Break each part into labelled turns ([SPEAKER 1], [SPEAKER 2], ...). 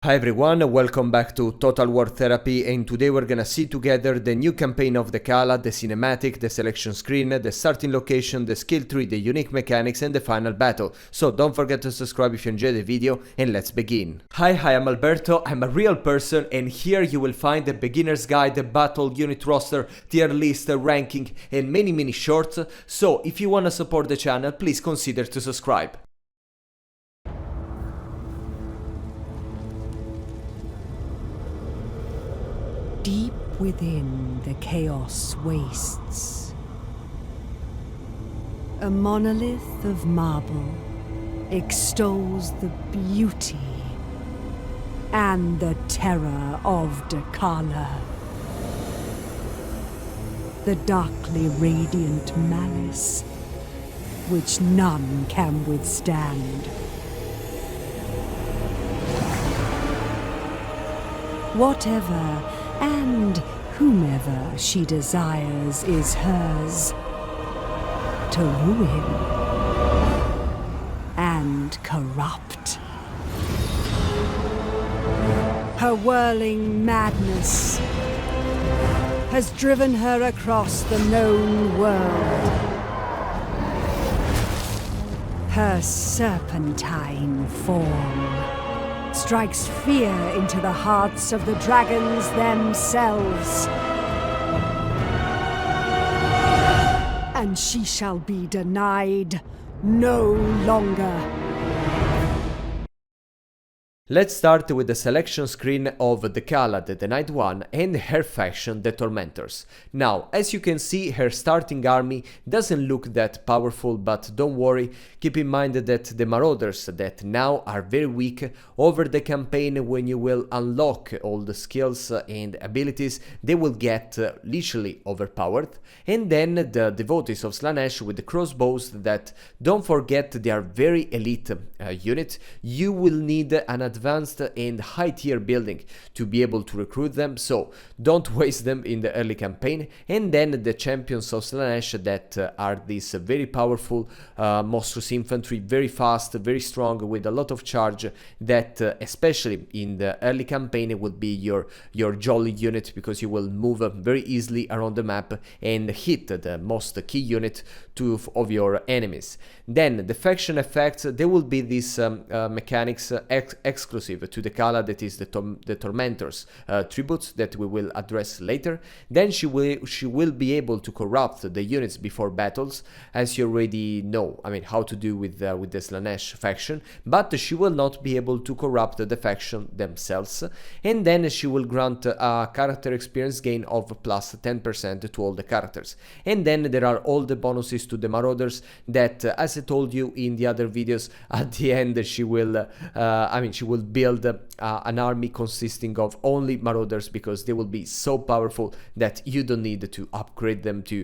[SPEAKER 1] Hi everyone, welcome back to Total War Therapy, and today we're gonna see together the new campaign of Dechala, the cinematic, the selection screen, the starting location, the skill tree, the unique mechanics and the final battle. So don't forget to subscribe if you enjoyed the video, and let's begin. Hi, I'm Alberto, I'm a real person, and here you will find the beginner's guide, the battle, unit roster, tier list, ranking and many shorts. So if you wanna support the channel, please consider to subscribe.
[SPEAKER 2] Deep within the chaos wastes, a monolith of marble extols the beauty and the terror of Dechala, the darkly radiant malice which none can withstand. Whatever and whomever she desires is hers to ruin and corrupt. Her whirling madness has driven her across the known world. Her serpentine form strikes fear into the hearts of the dragons themselves. And she shall be denied no longer.
[SPEAKER 1] Let's start with the selection screen of Dechala, the Night One, and her faction, the Tormentors. Now, as you can see, her starting army doesn't look that powerful, but don't worry, keep in mind that the Marauders that now are very weak over the campaign, when you will unlock all the skills and abilities, they will get literally overpowered. And then the Devotees of Slaanesh with the crossbows that, don't forget, they are very elite unit. You will need an advanced and high tier building to be able to recruit them, so don't waste them in the early campaign. And then the Champions of Slaanesh that are these very powerful monstrous infantry, very fast, very strong, with a lot of charge, that especially in the early campaign will be your jolly unit, because you will move very easily around the map and hit the most key unit of your enemies. Then the faction effects, there will be these mechanics exclusive to Dechala, that is the Tormentors tributes that we will address later. Then she will be able to corrupt the units before battles, as you already know, I mean, how to do with the Slaanesh faction, but she will not be able to corrupt the faction themselves. And then she will grant a character experience gain of plus 10% to all the characters. And then there are all the bonuses to the Marauders that, as I told you in the other videos, at the end she will she will build an army consisting of only Marauders, because they will be so powerful that you don't need to upgrade them to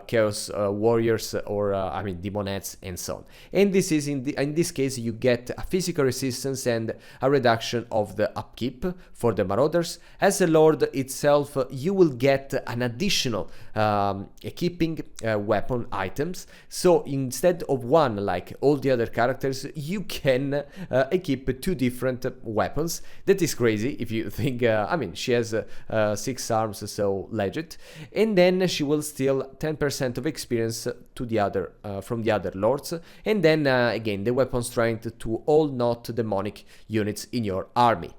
[SPEAKER 1] Chaos Warriors or Demonettes and so on. And this is in this case you get a physical resistance and a reduction of the upkeep for the Marauders. As a Lord itself, you will get an additional equipping weapon items, so instead of one like all the other characters, you can equip two different weapons. That is crazy if you think, she has 6 arms, so legit. And then she will steal 10% of experience to the other from the other lords. And then again, the weapon strength to all not demonic units in your army.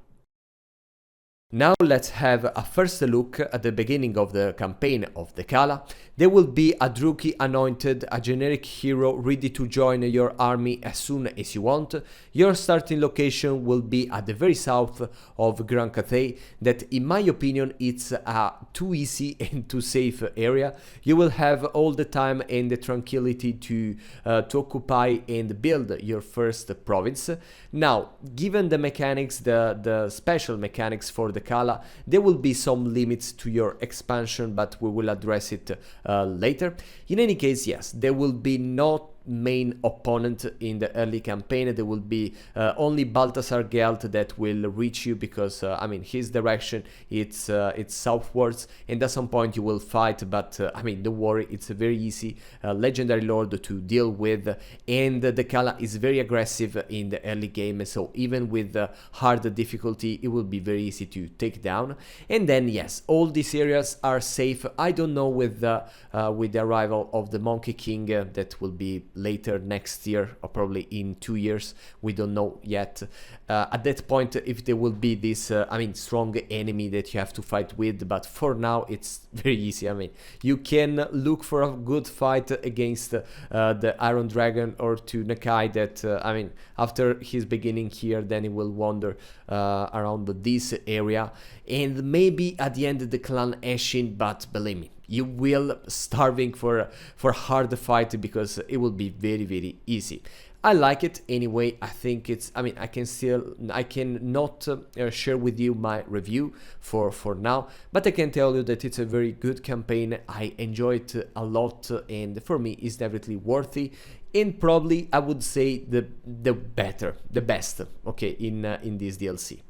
[SPEAKER 1] Now let's have a first look at the beginning of the campaign of Dechala. There will be a Druki anointed, a generic hero ready to join your army as soon as you want. Your starting location will be at the very south of Grand Cathay, that in my opinion it's a too easy and too safe area. You will have all the time and the tranquility to occupy and build your first province. Now, given the mechanics, the special mechanics for Dechala, there will be some limits to your expansion, but we will address it later. In any case, yes, there will be not main opponent in the early campaign. There will be only Balthasar Gelt that will reach you, because I mean, his direction, it's southwards, and at some point you will fight, but I mean, don't worry, it's a very easy legendary lord to deal with, and Dechala is very aggressive in the early game, so even with hard difficulty, it will be very easy to take down. And then yes, all these areas are safe. I don't know with the arrival of the Monkey King, that will be later next year, or probably in 2 years, we don't know yet. At that point, if there will be this I mean, strong enemy that you have to fight with, but for now it's very easy. I mean, you can look for a good fight against the Iron Dragon or to Nakai, that I mean, after his beginning here, then he will wander around this area, and maybe at the end the clan Ashin, but believe me, you will starving for hard fight, because it will be very, very easy. I like it anyway. I think it's, I mean, I can not share with you my review for now, but I can tell you that it's a very good campaign. I enjoy it a lot, and for me it's definitely worthy, and probably I would say the best, okay, in this DLC.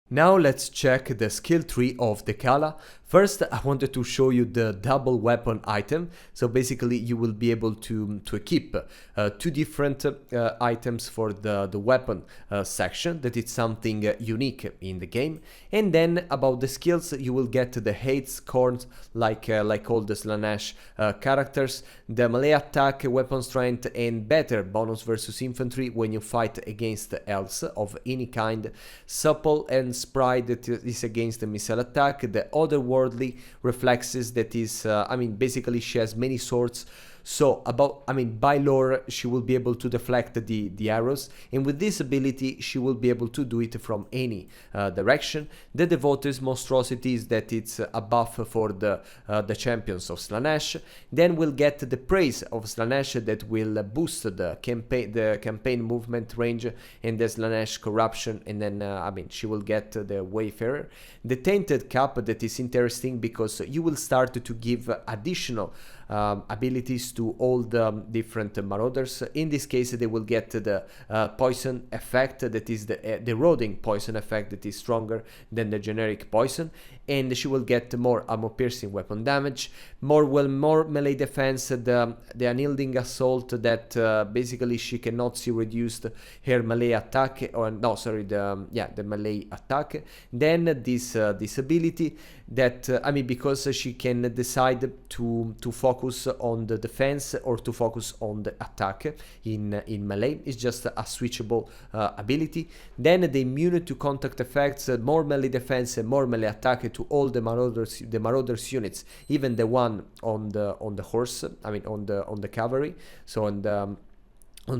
[SPEAKER 1] Now let's check the skill tree of Dechala. First, I wanted to show you the double weapon item. So basically you will be able to equip 2 different items for the weapon section. That is something unique in the game. And then about the skills, you will get the hate scorns like all the Slaanesh characters, the melee attack, weapon strength, and better bonus versus infantry when you fight against elves of any kind, supple and sprite that is against the missile attack, the otherworldly reflexes that is, I mean, basically she has many swords, so by lore she will be able to deflect the arrows, and with this ability she will be able to do it from any direction. The Devotee's monstrosities, that it's a buff for the champions of Slaanesh. Then we'll get the praise of Slaanesh, that will boost the campaign movement range and the Slaanesh corruption, and then she will get the Wayfarer. The Tainted Cup, that is interesting because you will start to give additional abilities to all the different marauders. In this case they will get the poison effect, that is the eroding poison effect, that is stronger than the generic poison, and she will get more armor piercing weapon damage, more melee defense, the unyielding assault, that basically she cannot see reduced her melee attack, or no, sorry, the melee attack. Then this ability that because she can decide to focus on the defense or to focus on the attack in melee. It's just a switchable ability. Then the immune to contact effects, more melee defense and more melee attack to all the marauders units, even the one on the horse, on the cavalry, so on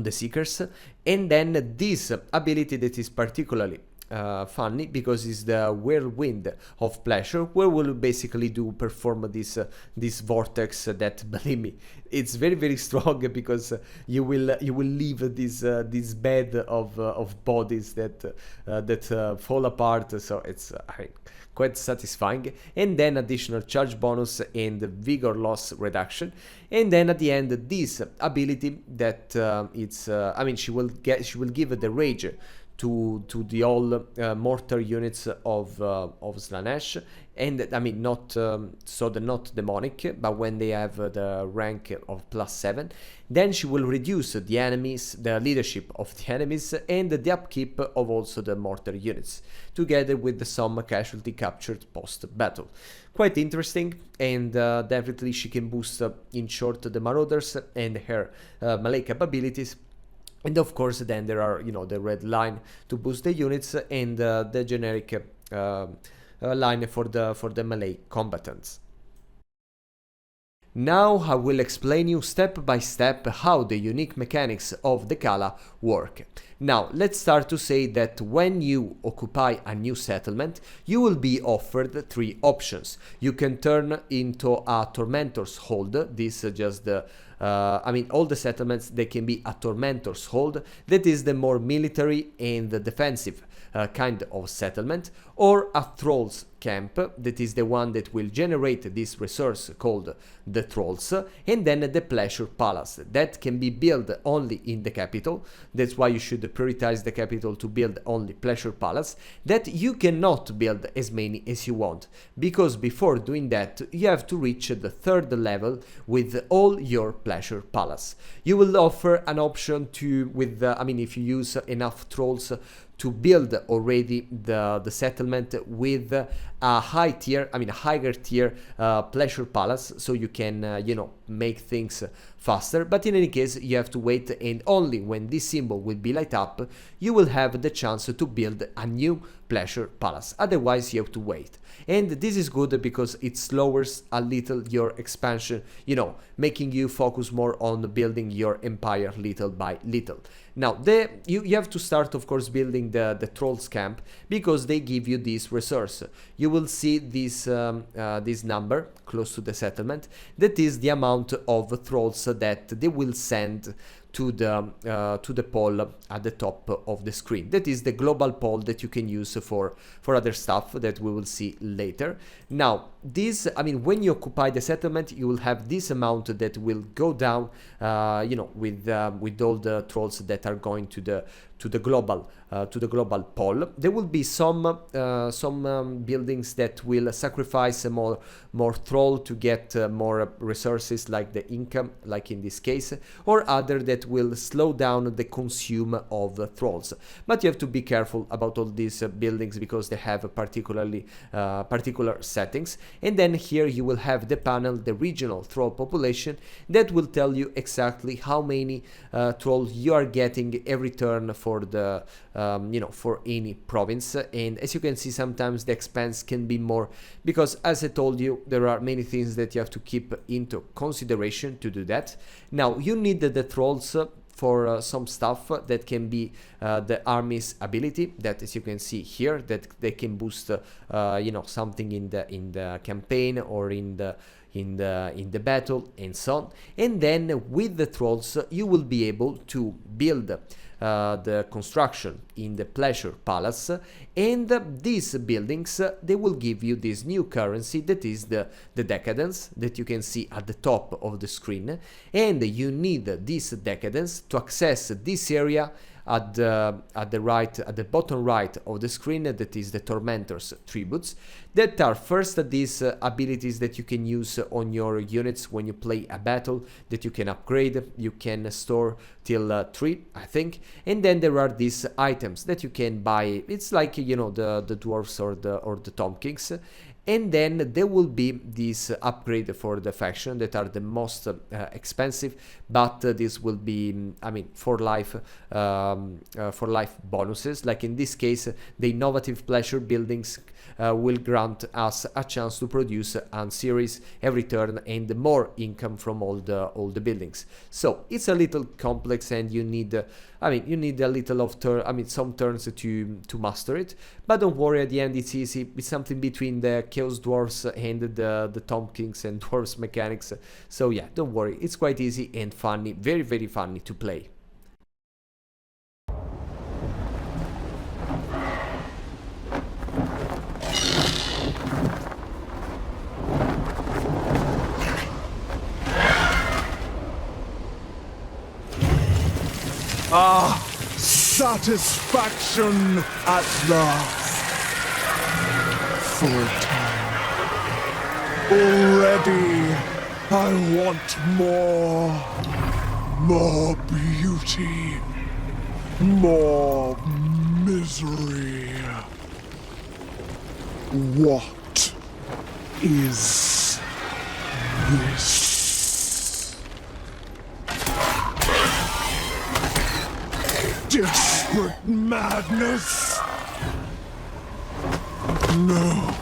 [SPEAKER 1] the seekers. And then this ability that is particularly funny because it's the whirlwind of pleasure, where we'll basically perform this vortex that, believe me, it's very, very strong, because you will leave this bed of bodies that fall apart, so it's quite satisfying. And then additional charge bonus and vigor loss reduction. And then at the end, this ability that she will give the rage to the all mortar units of Slaanesh, and not not demonic, but when they have the rank of +7, then she will reduce the leadership of the enemies and the upkeep of also the mortar units, together with some casualty captured post battle. Quite interesting, and definitely she can boost in short the marauders and her melee capabilities. And of course then there are the red line to boost the units, and the generic line for the melee combatants. Now I will explain you step by step how the unique mechanics of Dechala work. Now let's start to say that when you occupy a new settlement, you will be offered 3 options. You can turn into a Tormentor's Hold. This is just the all the settlements, they can be a Tormentor's Hold. That is the more military and the defensive kind of settlement, or a Trolls camp, that is the one that will generate this resource called the Trolls, and then the Pleasure Palace, that can be built only in the capital. That's why you should prioritize the capital to build only Pleasure Palace, that you cannot build as many as you want, because before doing that you have to reach the 3rd level with all your Pleasure Palace. You will offer an option to, with if you use enough Trolls, to build already the settlement with a higher tier Pleasure Palace, so you can make things faster. But in any case, you have to wait, and only when this symbol will be light up you will have the chance to build a new Pleasure Palace. Otherwise you have to wait, and this is good because it lowers a little your expansion, making you focus more on building your empire little by little. Now you have to start, of course, building the Trolls camp, because they give you this resource. You will see this this number close to the settlement. That is the amount of Trolls that they will send to the pole at the top of the screen. That is the global pole that you can use for other stuff that we will see later. Now this, when you occupy the settlement, you will have this amount that will go down, with all the Trolls that are going to the global pole. There will be some buildings that will sacrifice more Troll to get more resources, like the income, like in this case, or other that will slow down the consume of Trolls. But you have to be careful about all these buildings, because they have particular settings. And then here you will have the panel, the regional Troll population, that will tell you exactly how many Trolls you are getting every turn for the for any province. And as you can see, sometimes the expense can be more, because as I told you, there are many things that you have to keep into consideration to do that. Now you need the Trolls for some stuff that can be the army's ability, that, as you can see here, that they can boost something in the campaign or in the battle and so on. And then with the Trolls you will be able to build the construction in the Pleasure Palace, and these buildings, they will give you this new currency, that is the Decadence, that you can see at the top of the screen. And you need this Decadence to access this area at the bottom right of the screen, that is the Tormentors tributes, that are first these abilities that you can use on your units when you play a battle, that you can upgrade. You can store till 3, I think. And then there are these items that you can buy. It's like the dwarves or the Tom Kings. And then there will be this upgrade for the faction that are the most expensive, but this will be, for life bonuses. Like in this case, the innovative pleasure buildings will grant us a chance to produce a series every turn, and more income from all the buildings. So it's a little complex, and you need a little of some turns to master it. But don't worry, at the end it's easy. It's something between the Chaos Dwarfs and the Tom Kings and Dwarves mechanics. So yeah, don't worry, it's quite easy and funny, very, very funny to play.
[SPEAKER 3] Ah, satisfaction at last. For a time. Already, I want more. More beauty. More misery. What is this? Desperate madness? No.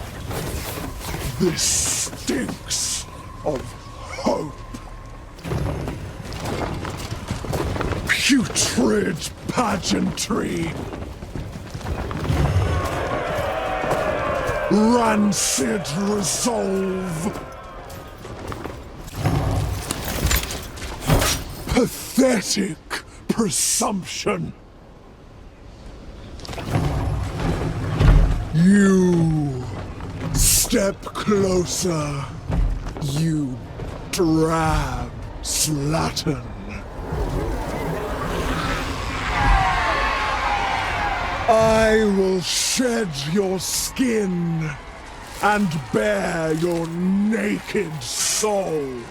[SPEAKER 3] This stinks of hope. Putrid pageantry. Rancid resolve. Pathetic presumption. You step closer, you drab slattern. I will shed your skin and bare your naked soul.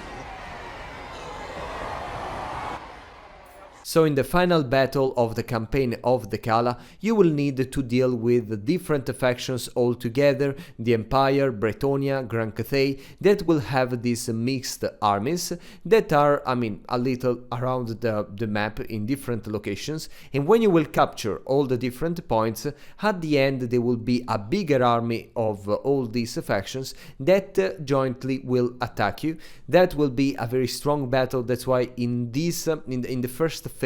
[SPEAKER 1] So in the final battle of the campaign of Dechala, you will need to deal with the different factions all together, the Empire, Bretonia, Grand Cathay, that will have these mixed armies that are, a little around the map in different locations, and when you will capture all the different points, at the end there will be a bigger army of all these factions that jointly will attack you. That will be a very strong battle. That's why in this in the first phase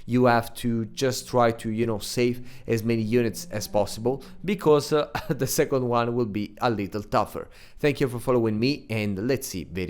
[SPEAKER 1] you have to just try to save as many units as possible, because the second one will be a little tougher. Thank you for following me, and let's see very